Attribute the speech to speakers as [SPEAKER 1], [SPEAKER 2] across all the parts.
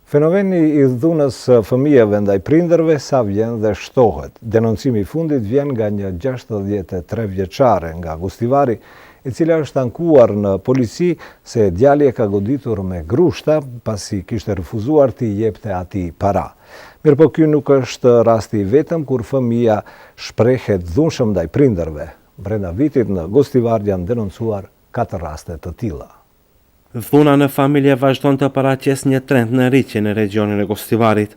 [SPEAKER 1] Fenomeni I dhunës fëmijëve ndaj prindërve sa vjen dhe shtohet. Denoncimi I fundit vjen nga një 63 vjeçare nga Gustivari, e cila është ankuar në polici se djali e ka goditur me grushta pasi kishte refuzuar t'i jepte atij para. Mirë po ky nuk është rasti I vetëm kur fëmia shprehet dhunshëm ndaj prindërve. Brenda vitit në Gustivar janë denoncuar 4 raste të tilla.
[SPEAKER 2] Dhuna në familje vazhdon të paraqes një trend në rritje në regionin e Gustivarit.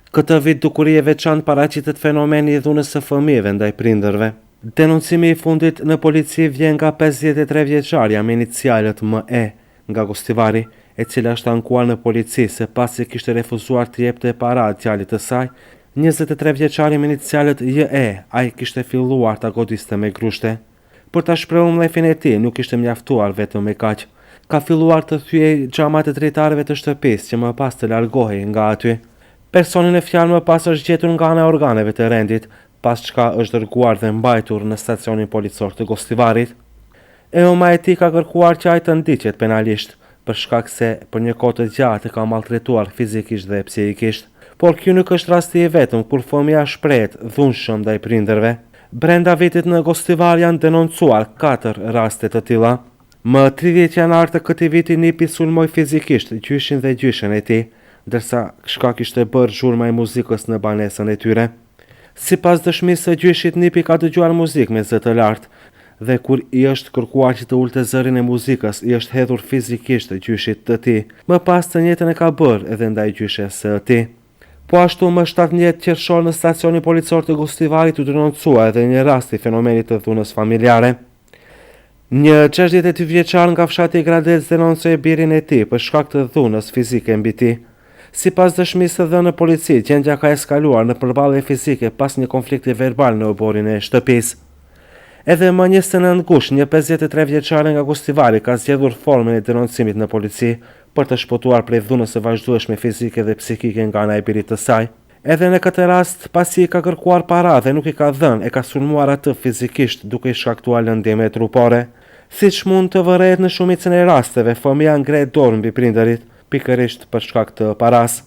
[SPEAKER 2] Këtë vit dukuri e veçantë paraqitet fenomeni I dhunës së fëmijëve ndaj prindërve. Denoncimi I fundit në polici vjen nga 53 vjeçaria me inicialet ME nga Gustivari, e cila është ankuar në polici se pasi kishte refuzuar të jepte para djalit të saj. 23 vjeçari me inicialet JE, ai kishte filluar ta godiste me grushte. Për ta shprehur mllëfin e tij nuk ishte mjaftuar vetëm me kaq. Ka filluar të thyej xhamat e drejtarëve të shtëpisë që më pas të largohej nga aty. Personin e fjalë më pas është gjetur nga ana e organeve të rendit, pas çka është dërguar dhe mbajtur në stacionin policor të Gustivarit. Ema e tij ka kërkuar që ai të ndiqet penalisht, për shkak se për një kohë të gjatë ka maltretuar fizikisht dhe psikikisht. Por ky nuk është rasti I vetëm kur fëmia shprehet dhunshëm ndaj prindërve. Brenda vitit në Gustivar janë denoncuar 4 raste të tilla. Më 30 janar të këtij viti nipi sulmoi fizikisht gjyshin dhe gjyshen e tij, ndërsa shka kishte bërë zhurma e muzikës në banesën e tyre. Sipas dëshmisë së gjyshit, nipi ka dëgjuar muzikë me zë të lartë dhe kur I është kërkuar që të ulte zërin e muzikës, I është hedhur fizikisht gjyshit të tij. Më pas të njëjtën e ka bërë edhe ndaj gjyshes së tij. Po ashtu më 17 qershor në stacionin policor të Gustivarit u denoncua edhe një rast I fenomenit të dhunës familjare. Një 62 vjeçar nga fshati I Gradec denoncoi birin e tij për shkak të dhunës fizike mbi tij. Sipas dëshmisë së dhënë në polici, gjendja ka eskaluar në përballje fizike pas një konflikti verbal në oborin e shtëpisë. Edhe më 29 gusht, një 53 vjeçare nga Gustivari ka zgjedhur formën e denoncimit në polici për të shpëtuar prej dhunës së vazhdueshme fizike dhe psikike nga ana e birit të saj. Edhe në këtë rast, pasi I ka kërkuar para dhe nuk I ka dhënë, e ka sulmuar atë fizikisht duke I shkaktuar lëndime trupore. Siç mund të vërehet në shumicën e rasteve, fëmia ngre dorë mbi prindërit, pikërisht për shkak të paras.